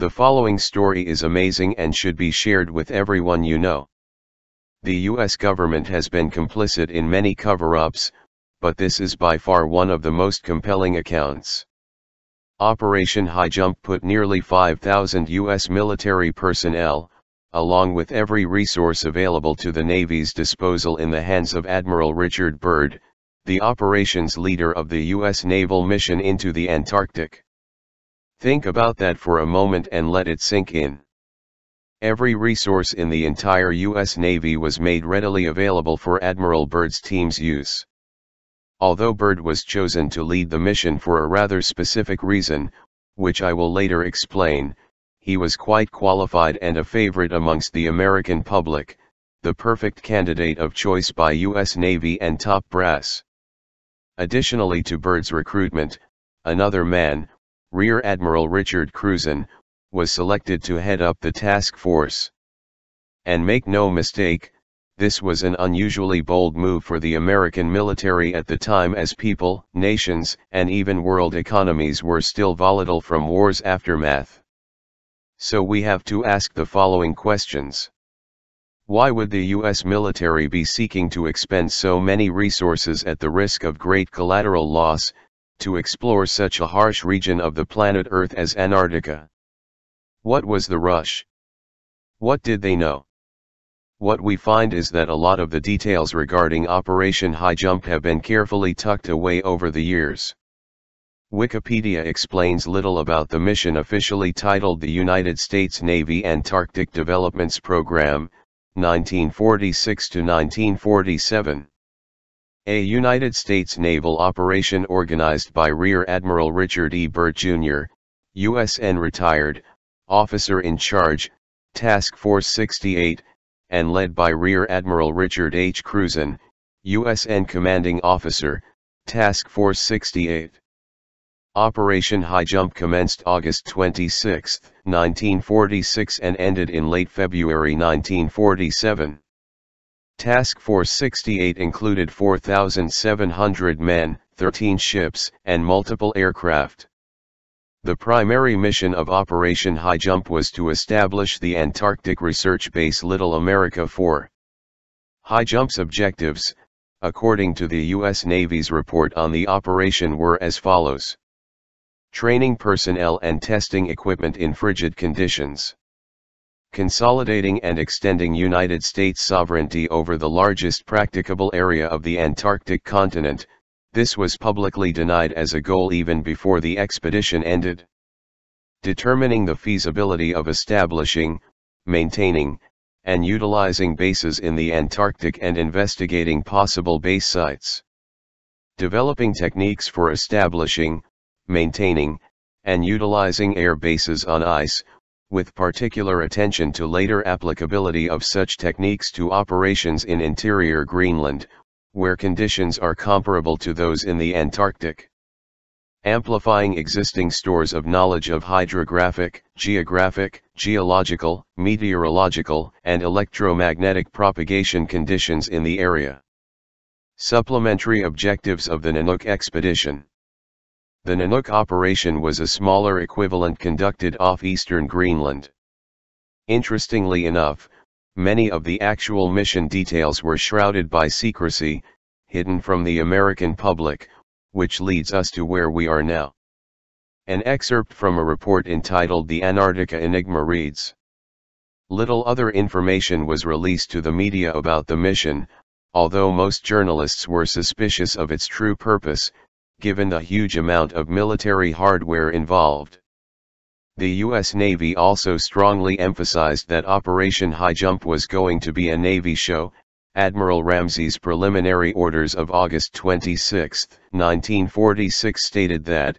The following story is amazing and should be shared with everyone you know. The US government has been complicit in many cover-ups, but this is by far one of the most compelling accounts. Operation High Jump put nearly 5,000 US military personnel, along with every resource available to the Navy's disposal, in the hands of Admiral Richard Byrd, the operations leader of the US naval mission into the Antarctic. Think about that for a moment and let it sink in. Every resource in the entire US Navy was made readily available for Admiral Byrd's team's use. Although Byrd was chosen to lead the mission for a rather specific reason, which I will later explain, he was quite qualified and a favorite amongst the American public, the perfect candidate of choice by US Navy and top brass. Additionally to Byrd's recruitment, another man, Rear Admiral Richard Cruzen, was selected to head up the task force. And make no mistake, this was an unusually bold move for the American military at the time, as people, nations, and even world economies were still volatile from war's aftermath. So we have to ask the following questions. Why would the US military be seeking to expend so many resources at the risk of great collateral loss, to explore such a harsh region of the planet Earth as Antarctica? What was the rush? What did they know? What we find is that a lot of the details regarding Operation High Jump have been carefully tucked away over the years. Wikipedia explains little about the mission, officially titled the United States Navy Antarctic Developments Program, 1946 to 1947. A United States naval operation organized by Rear Admiral Richard E. Byrd Jr., USN retired, officer in charge, Task Force 68, and led by Rear Admiral Richard H. Cruzen, USN commanding officer, Task Force 68. Operation High Jump commenced August 26, 1946 and ended in late February 1947. Task Force 68 included 4,700 men, 13 ships, and multiple aircraft. The primary mission of Operation High Jump was to establish the Antarctic Research Base Little America 4. High Jump's objectives, according to the U.S. Navy's report on the operation, were as follows: training personnel and testing equipment in frigid conditions, consolidating and extending United States sovereignty over the largest practicable area of the Antarctic continent. This was publicly denied as a goal even before the expedition ended. Determining the feasibility of establishing, maintaining, and utilizing bases in the Antarctic and investigating possible base sites. Developing techniques for establishing, maintaining, and utilizing air bases on ice, with particular attention to later applicability of such techniques to operations in interior Greenland, where conditions are comparable to those in the Antarctic. Amplifying existing stores of knowledge of hydrographic, geographic, geological, meteorological, and electromagnetic propagation conditions in the area. Supplementary objectives of the Nanook expedition. The Nanook operation was a smaller equivalent conducted off eastern Greenland. Interestingly enough, many of the actual mission details were shrouded by secrecy, hidden from the American public, which leads us to where we are now. An excerpt from a report entitled The Antarctica Enigma reads: little other information was released to the media about the mission, although most journalists were suspicious of its true purpose, given the huge amount of military hardware involved. The U.S. Navy also strongly emphasized that Operation High Jump was going to be a Navy show. Admiral Ramsey's preliminary orders of August 26, 1946 stated that,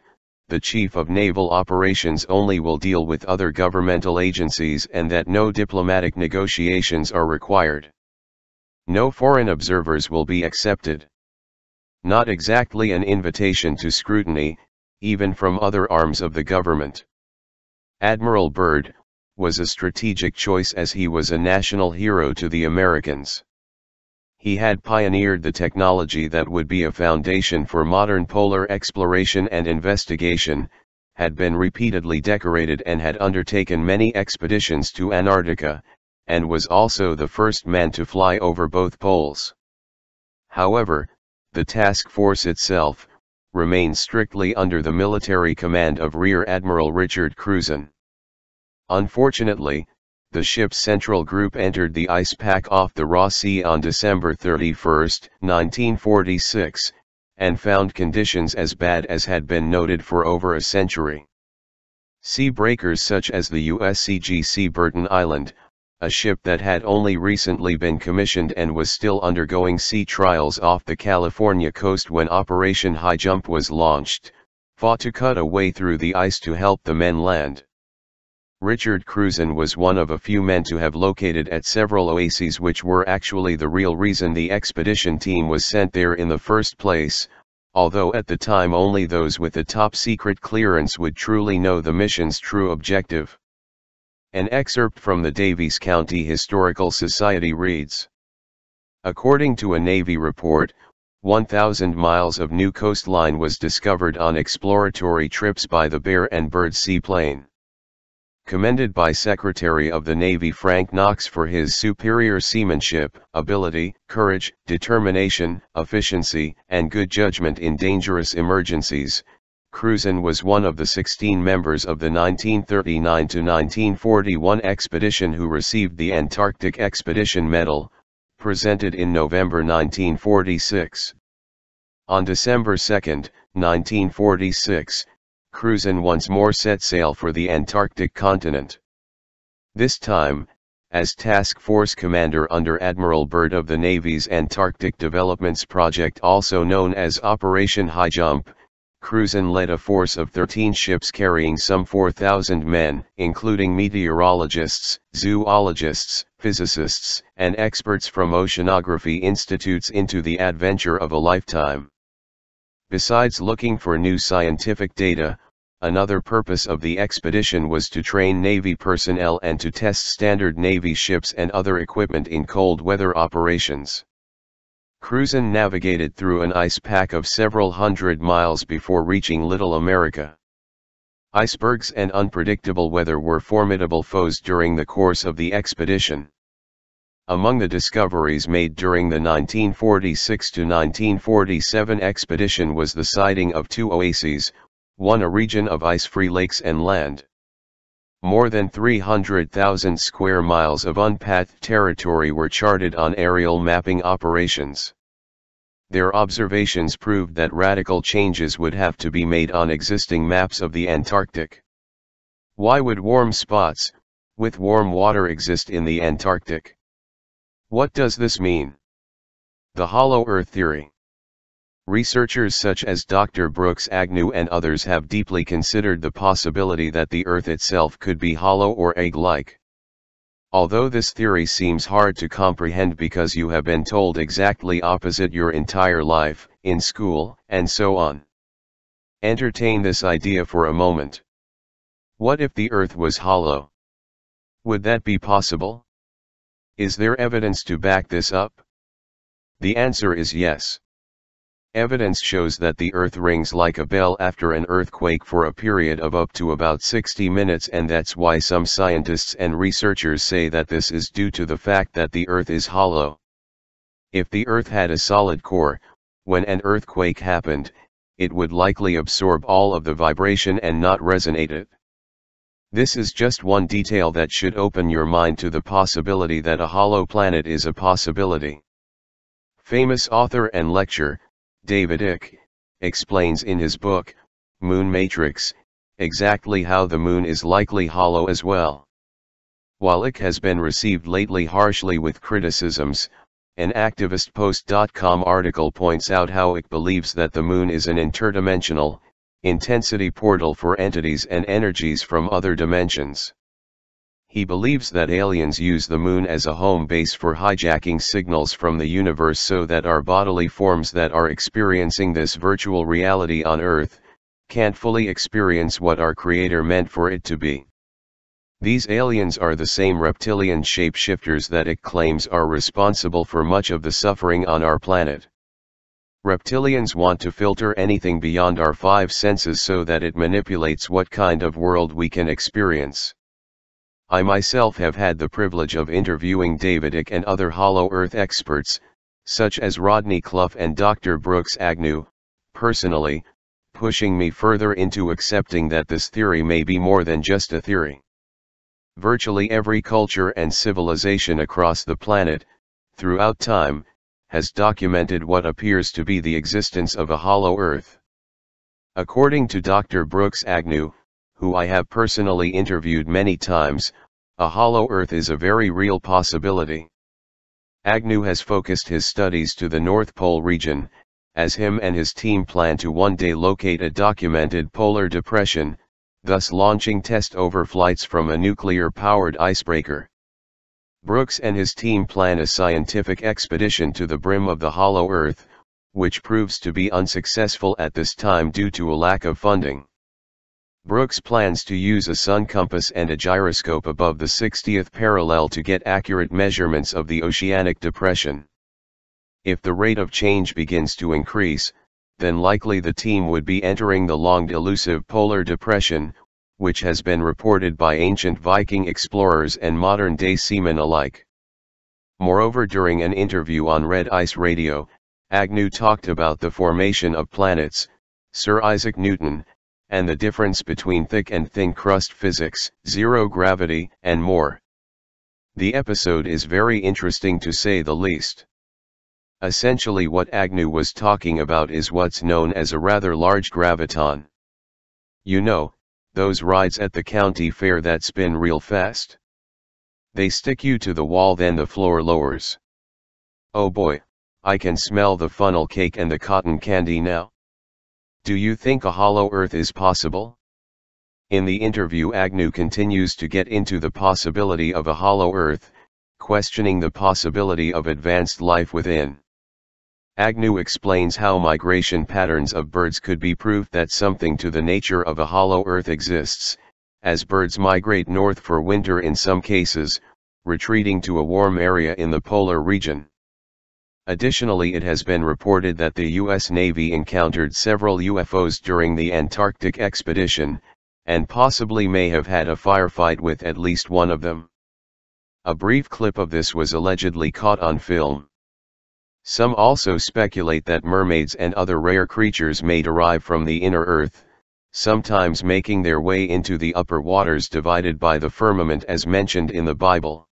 the Chief of Naval Operations only will deal with other governmental agencies and that no diplomatic negotiations are required. No foreign observers will be accepted. Not exactly an invitation to scrutiny, even from other arms of the government. Admiral Byrd was a strategic choice as he was a national hero to the Americans. He had pioneered the technology that would be a foundation for modern polar exploration and investigation, had been repeatedly decorated and had undertaken many expeditions to Antarctica, and was also the first man to fly over both poles. However, the task force itself remained strictly under the military command of Rear Admiral Richard Cruzen. Unfortunately, the ship's central group entered the ice pack off the Ross Sea on December 31, 1946, and found conditions as bad as had been noted for over a century. Sea breakers such as the USCGC Burton Island, a ship that had only recently been commissioned and was still undergoing sea trials off the California coast when Operation High Jump was launched, fought to cut a way through the ice to help the men land. Richard Cruzen was one of a few men to have located at several oases which were actually the real reason the expedition team was sent there in the first place, although at the time only those with the top secret clearance would truly know the mission's true objective. An excerpt from the Daviess County Historical Society reads: according to a Navy report, 1,000 miles of new coastline was discovered on exploratory trips by the Bear and Bird seaplane. Commended by Secretary of the Navy Frank Knox for his superior seamanship, ability, courage, determination, efficiency, and good judgment in dangerous emergencies, Cruzen was one of the 16 members of the 1939–1941 expedition who received the Antarctic Expedition Medal, presented in November 1946. On December 2, 1946, Cruzen once more set sail for the Antarctic continent. This time, as Task Force Commander under Admiral Byrd of the Navy's Antarctic Developments Project, also known as Operation High Jump, Cruzen led a force of 13 ships carrying some 4,000 men, including meteorologists, zoologists, physicists, and experts from oceanography institutes into the adventure of a lifetime. Besides looking for new scientific data, another purpose of the expedition was to train Navy personnel and to test standard Navy ships and other equipment in cold weather operations. Cruzen navigated through an ice pack of several hundred miles before reaching Little America. Icebergs and unpredictable weather were formidable foes during the course of the expedition. Among the discoveries made during the 1946–1947 expedition was the sighting of 2 oases, one a region of ice-free lakes and land. More than 300,000 square miles of unpathed territory were charted on aerial mapping operations. Their observations proved that radical changes would have to be made on existing maps of the Antarctic. Why would warm spots, with warm water, exist in the Antarctic? What does this mean? The Hollow Earth theory. Researchers such as Dr. Brooks Agnew and others have deeply considered the possibility that the Earth itself could be hollow or egg-like. Although this theory seems hard to comprehend because you have been told exactly opposite your entire life, in school, and so on. Entertain this idea for a moment. What if the Earth was hollow? Would that be possible? Is there evidence to back this up? The answer is yes. Evidence shows that the Earth rings like a bell after an earthquake for a period of up to about 60 minutes, and that's why some scientists and researchers say that this is due to the fact that the Earth is hollow. If the Earth had a solid core, when an earthquake happened, it would likely absorb all of the vibration and not resonate it. This is just one detail that should open your mind to the possibility that a hollow planet is a possibility. Famous author and lecturer, David Icke, explains in his book, Moon Matrix, exactly how the moon is likely hollow as well. While Icke has been received lately harshly with criticisms, an ActivistPost.com article points out how Icke believes that the moon is an interdimensional, intensity portal for entities and energies from other dimensions. He believes that aliens use the moon as a home base for hijacking signals from the universe so that our bodily forms that are experiencing this virtual reality on Earth can't fully experience what our Creator meant for it to be. These aliens are the same reptilian shapeshifters that it claims are responsible for much of the suffering on our planet. Reptilians want to filter anything beyond our five senses so that it manipulates what kind of world we can experience. I myself have had the privilege of interviewing David Icke and other Hollow Earth experts, such as Rodney Clough and Dr. Brooks Agnew, personally, pushing me further into accepting that this theory may be more than just a theory. Virtually every culture and civilization across the planet, throughout time, has documented what appears to be the existence of a hollow Earth. According to Dr. Brooks Agnew, who I have personally interviewed many times, a hollow Earth is a very real possibility. Agnew has focused his studies to the North Pole region, as him and his team plan to one day locate a documented polar depression, thus launching test overflights from a nuclear-powered icebreaker. Brooks and his team plan a scientific expedition to the brim of the hollow Earth, which proves to be unsuccessful at this time due to a lack of funding. Brooks plans to use a sun compass and a gyroscope above the 60th parallel to get accurate measurements of the oceanic depression. If the rate of change begins to increase, then likely the team would be entering the long elusive polar depression, which has been reported by ancient Viking explorers and modern-day seamen alike. Moreover, during an interview on Red Ice Radio, Agnew talked about the formation of planets, Sir Isaac Newton, and the difference between thick and thin crust physics, zero gravity, and more. The episode is very interesting to say the least. Essentially what Agnew was talking about is what's known as a rather large graviton. You know, those rides at the county fair that spin real fast? They stick you to the wall, then the floor lowers. Oh boy, I can smell the funnel cake and the cotton candy now. Do you think a hollow Earth is possible? In the interview, Agnew continues to get into the possibility of a hollow Earth, questioning the possibility of advanced life within. Agnew explains how migration patterns of birds could be proof that something to the nature of a hollow Earth exists, as birds migrate north for winter in some cases, retreating to a warm area in the polar region. Additionally, it has been reported that the U.S. Navy encountered several UFOs during the Antarctic expedition, and possibly may have had a firefight with at least one of them. A brief clip of this was allegedly caught on film. Some also speculate that mermaids and other rare creatures may derive from the inner Earth, sometimes making their way into the upper waters divided by the firmament as mentioned in the Bible.